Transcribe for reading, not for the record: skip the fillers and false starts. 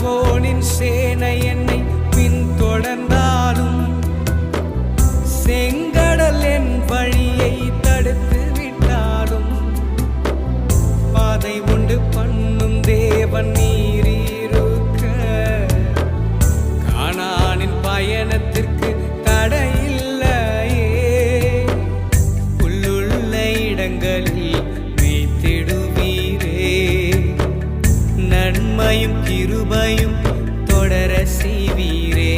பார்வோனின் சேனை என்னை பின்தொடர்ந்தாலும் செங்கடல் என் வழியை தடுத்து விட்டாலும் பாதை உண்டு பண்ணும் தேவன் நீரிருக்க கானானின் பயணத்திற்கு தடையில்லையே. புல்லுள்ள இடங்களில் மேய்த்திடுவீரே, நன்மையும் கிருபையும் தொடர செய்வீரே.